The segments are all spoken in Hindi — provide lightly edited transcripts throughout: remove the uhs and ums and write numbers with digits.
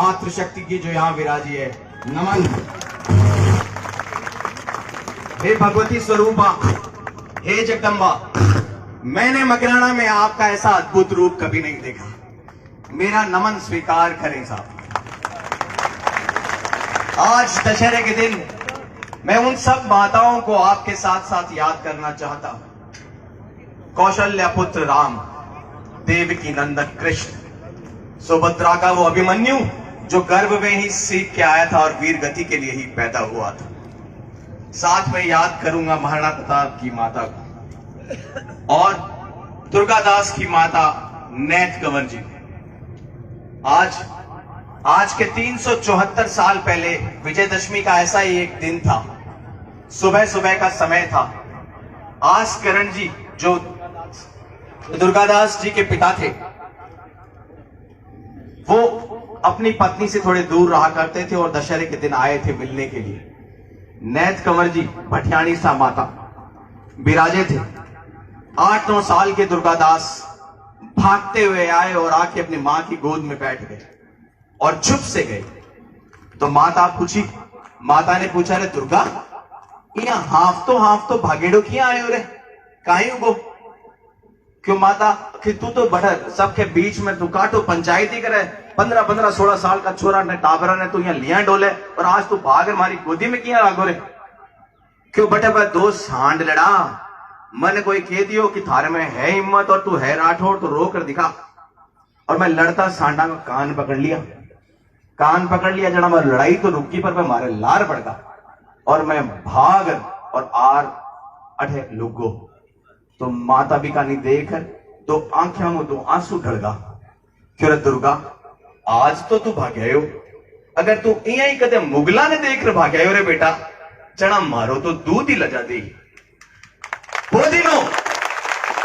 मातृशक्ति की जो यहाँ विराजी है, नमन। हे भगवती स्वरूपा, हे जगदम्बा, मैंने मकराना में आपका ऐसा अद्भुत रूप कभी नहीं देखा। मेरा नमन स्वीकार करें साहब। आज दशहरे के दिन मैं उन सब माताओं को आपके साथ साथ याद करना चाहता हूं। कौशल्या पुत्र राम, देवकी नंदन कृष्ण, सुभद्रा का वो अभिमन्यु जो गर्भ में ही सीख के आया था और वीर गति के लिए ही पैदा हुआ था। साथ में याद करूंगा महाराणा प्रताप की माता को और दुर्गादास की माता नेत कंवर जी। आज के 374 साल पहले विजयदशमी का ऐसा ही एक दिन था। सुबह सुबह का समय था। आसकरण जी जो दुर्गादास जी के पिता थे, वो अपनी पत्नी से थोड़े दूर रहा करते थे और दशहरे के दिन आए थे मिलने के लिए। नेत कंवर जी भटियाणी सा माता विराजे थे। 8-9 साल के दुर्गादास भागते हुए आए और आके अपनी मां की गोद में बैठ गए और चुप से गए। तो माता ने पूछा, रे दुर्गा, यहाँ हाफ तो भागेड़ो किया आए हो रे, काहे उगो? क्यों माता कि तू तो बड़ा सबके बीच में तू काटो पंचायती करे। 15-16 साल का छोरा ने टाबरा ने तू यहाँ लिया डोले और आज तू भाग हमारी गोदी में किया आगो रे? क्यों बटे भाई दो सांड लड़ा, मन कोई कह दियो कि थारे में है हिम्मत और तू है राठौड़ तो रो कर दिखा। और मैं लड़ता सांडा का कान पकड़ लिया जना मैं लड़ाई तो रुकी पर मैं मारे लार पड़ता और मैं भाग और आर अठे लुगो। तो माता भी कानी देखकर दो आंखों में 2 आंसू ढलगा। क्यों दुर्गा, आज तो तू भाग्या हो। अगर तू इं ही कदे मुगला ने देख कर भाग्या हो रे बेटा, चना मारो तो दूध ही लजा दे। वो दिनों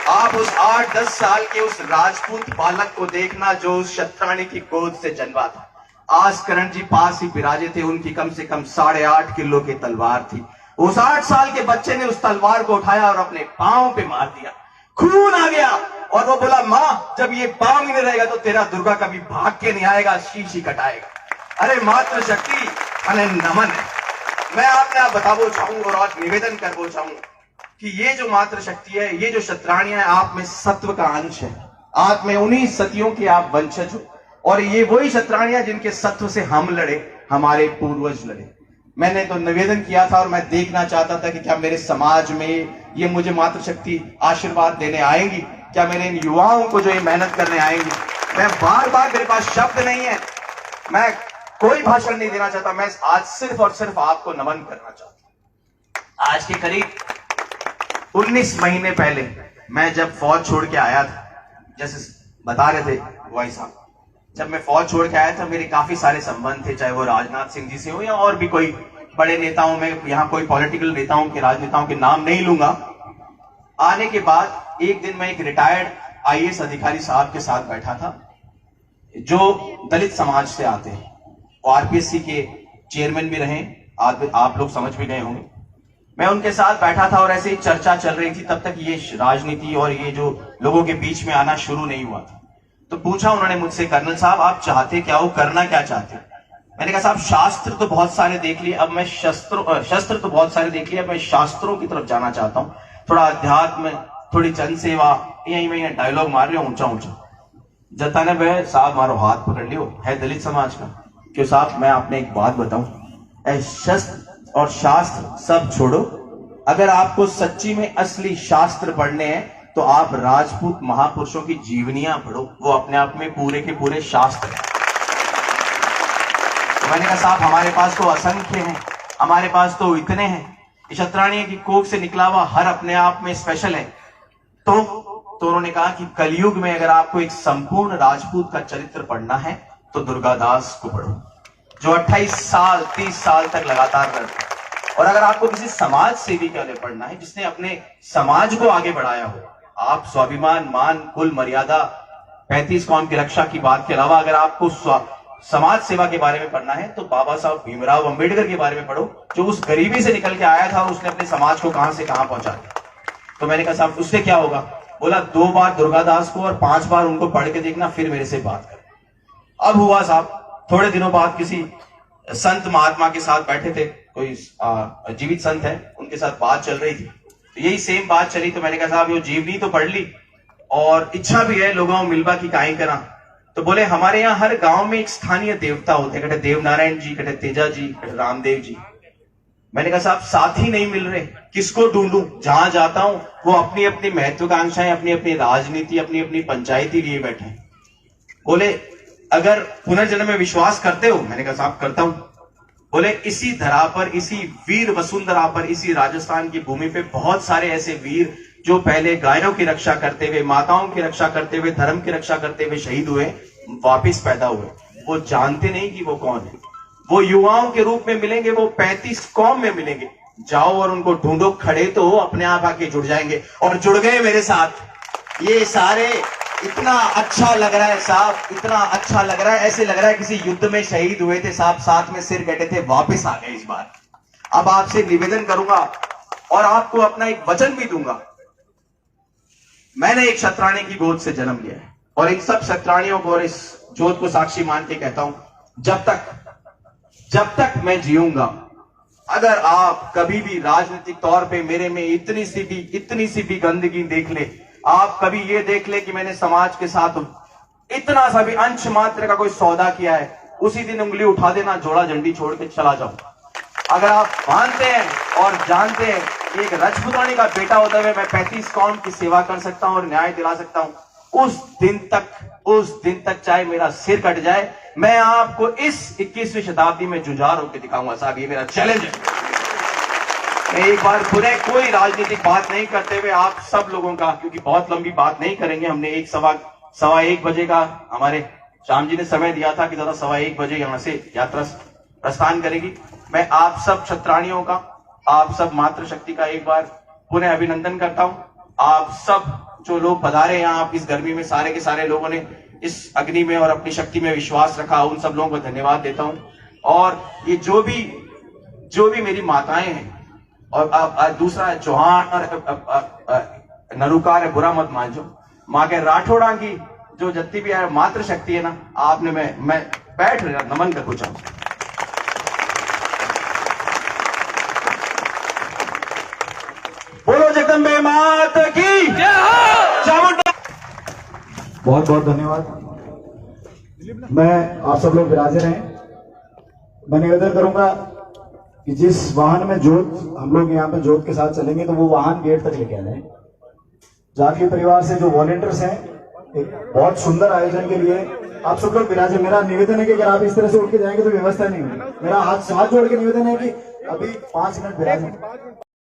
आप उस 8-10 साल के उस राजपूत बालक को देखना जो उस शत्राणी की गोद से जन्मा था। आसकरण जी पास ही विराजे थे। उनकी कम से कम 8.5 किलो की तलवार थी। उस 8 साल के बच्चे ने उस तलवार को उठाया और अपने पांव पे मार दिया। खून आ गया और वो बोला, मां जब ये पांव ही नहीं रहेगा तो तेरा दुर्गा कभी भाग के नहीं आएगा, शीश ही कटाएगा। अरे मातृशक्ति अने नमन है। मैं आपने बताबो चाहूं और आज निवेदन करबो चाहूं कि ये जो मातृशक्ति है, ये जो शत्राणियां है, आप में सत्व का अंश है। आप में उन्हीं सतियों के आप वंशज हो और ये वही शत्राणियां जिनके सत्व से हम लड़े, हमारे पूर्वज लड़े। मैंने तो निवेदन किया था और मैं देखना चाहता था कि क्या मेरे समाज में ये मुझे मातृशक्ति आशीर्वाद देने आएंगी, क्या मेरे इन युवाओं को जो ये मेहनत करने आएंगी। मैं बार मेरे पास शब्द नहीं है, मैं कोई भाषण नहीं देना चाहता। मैं आज सिर्फ और सिर्फ आपको नमन करना चाहता हूं। आज के करीब 19 महीने पहले मैं जब फौज छोड़ के आया था, जैसे बता रहे थे भाई साहब, जब मैं फौज छोड़ के आया था मेरे काफी सारे संबंध थे, चाहे वो राजनाथ सिंह जी से हो या और भी कोई बड़े नेताओं में। यहाँ कोई पॉलिटिकल नेताओं के, राजनेताओं के नाम नहीं लूंगा। आने के बाद एक दिन मैं एक रिटायर्ड IAS अधिकारी साहब के साथ बैठा था जो दलित समाज से आते हैं, वो RPSC के चेयरमैन भी रहे, आप लोग समझ भी गए होंगे। मैं उनके साथ बैठा था और ऐसे ही चर्चा चल रही थी। तब तक ये राजनीति और ये जो लोगों के बीच में आना शुरू नहीं हुआ था। तो पूछा उन्होंने मुझसे, कर्नल साहब आप चाहते क्या हो, करना क्या चाहते? मैंने कहा साहब शास्त्र तो बहुत सारे देख लिए, अब मैं शस्त्र तो बहुत सारे देख लिए, अब मैं शास्त्रों की तरफ जाना चाहता हूँ। थोड़ा अध्यात्म, थोड़ी जनसेवा, यही मैं डायलॉग मार रही हूँ ऊंचा। जता ने वह साहब मारो हाथ पकड़ लियो, है दलित समाज का। क्यों साहब, मैं आपने एक बात बताऊं, शस्त्र और शास्त्र सब छोड़ो, अगर आपको सच्ची में असली शास्त्र पढ़ने हैं तो आप राजपूत महापुरुषों की जीवनियां पढ़ो, वो अपने आप में पूरे के पूरे शास्त्र हैं। तो मैंने कहा साहब हमारे पास तो असंख्य हैं, हमारे पास तो इतने हैं, शत्राणी की कोख से निकला हुआ हर अपने आप में स्पेशल है। तो उन्होंने कहा कि कलयुग में अगर आपको एक संपूर्ण राजपूत का चरित्र पढ़ना है तो दुर्गादास को पढ़ो, जो 28 साल 30 साल तक लगातार रहते। और अगर आपको किसी समाज सेवी के लिए पढ़ना है जिसने अपने समाज को आगे बढ़ाया हो, आप स्वाभिमान, मान, कुल मर्यादा, 35 कौम की रक्षा की बात के अलावा अगर आपको समाज सेवा के बारे में पढ़ना है तो बाबा साहब भीमराव अंबेडकर के बारे में पढ़ो, जो उस गरीबी से निकल के आया था और उसने अपने समाज को कहां से कहां पहुंचा दिया। तो मैंने कहा साहब उससे क्या होगा? बोला 2 बार दुर्गादास को और 5 बार उनको पढ़ के देखना, फिर मेरे से बात कर। अब हुआ साहब थोड़े दिनों बाद किसी संत महात्मा के साथ बैठे थे, कोई जीवित संत है, उनके साथ बात चल रही थी, तो यही सेम बात चली। तो मैंने कहा साहब ये जीवनी तो पढ़ ली और इच्छा भी है लोगों को मिलवा की काई करा। तो बोले हमारे यहाँ हर गांव में एक स्थानीय देवता होते हैं, कहते देव नारायण जी, कहते तेजा जी, कहते रामदेव जी। मैंने कहा साहब साथी नहीं मिल रहे, किसको ढूंढूं? जहां जाता हूं वो अपनी अपनी महत्वाकांक्षाएं, अपनी अपनी राजनीति, अपनी अपनी पंचायती लिए बैठे। बोले अगर पुनर्जन्म में विश्वास करते हो? मैंने कहा साहब करता हूं। बोले इसी धरा पर, इसी वीर वसुंधरा पर, इसी राजस्थान की भूमि पे बहुत सारे ऐसे वीर जो पहले गायों की रक्षा करते हुए, माताओं की रक्षा करते हुए, धर्म की रक्षा करते हुए शहीद हुए, वापिस पैदा हुए। वो जानते नहीं कि वो कौन है। वो युवाओं के रूप में मिलेंगे, वो 35 कौम में मिलेंगे। जाओ और उनको ढूंढो, खड़े तो अपने आप आके जुड़ जाएंगे। और जुड़ गए मेरे साथ ये सारे। इतना अच्छा लग रहा है साहब, इतना अच्छा लग रहा है, ऐसे लग रहा है किसी युद्ध में शहीद हुए थे साहब, साथ में सिर कटे थे, वापस आ गए इस बार। अब आपसे निवेदन करूंगा और आपको अपना एक वचन भी दूंगा। मैंने एक क्षत्राणी की गोद से जन्म लिया है और इन सब क्षत्राणियों को और इस जोत को साक्षी मान के कहता हूं, जब तक मैं जीऊंगा, अगर आप कभी भी राजनीतिक तौर पे मेरे में इतनी सी भी गंदगी देख ले, आप कभी ये देख ले कि मैंने समाज के साथ इतना सा भी अंश मात्र का कोई सौदा किया है, उसी दिन उंगली उठा देना, जोड़ा झंडी छोड़ के चला जाऊं। अगर आप मानते हैं और जानते हैं कि एक राजपूतानी का बेटा होते हुए मैं 35 कौम की सेवा कर सकता हूं और न्याय दिला सकता हूं, उस दिन तक चाहे मेरा सिर कट जाए, मैं आपको इस 21वीं शताब्दी में जुझार होकर दिखाऊंगा साहब। ये मेरा चैलेंज है। मैं एक बार पुनः कोई राजनीतिक बात नहीं करते हुए आप सब लोगों का, क्योंकि बहुत लंबी बात नहीं करेंगे, हमने सवा एक बजे का हमारे श्याम जी ने समय दिया था कि दादा 1:15 बजे यहां से यात्रा प्रस्थान करेगी। मैं आप सब क्षत्राणियों का, आप सब मातृशक्ति का एक बार पुनः अभिनंदन करता हूं। आप सब जो लोग पधारे यहाँ, आप इस गर्मी में सारे के सारे लोगों ने इस अग्नि में और अपनी शक्ति में विश्वास रखा, उन सब लोगों को धन्यवाद देता हूं। और ये जो भी मेरी माताएं हैं, और दूसरा है चौहान और नरुकार है, बुरा मत मानजो, माँ के राठौड़ा की जो जत्ती भी है मातृशक्ति है ना, आपने मैं बैठ नमन कर पूछा। बोलो जगदम्बे मात की चामुंडा। बहुत बहुत धन्यवाद। मैं आप सब लोग विराजे रहें। मैं निवेदन करूंगा कि जिस वाहन में जोत, हम लोग यहाँ पे जोत के साथ चलेंगे, तो वो वाहन गेट तक लेके आ जाए। जाकी परिवार से जो वॉलेंटियर्स हैं, एक बहुत सुंदर आयोजन के लिए आप सब लोग विराजे। मेरा निवेदन है कि अगर आप इस तरह से उठ के जाएंगे तो व्यवस्था नहीं होगी। मेरा हाथ जोड़ के निवेदन है कि अभी 5 मिनट विराजे।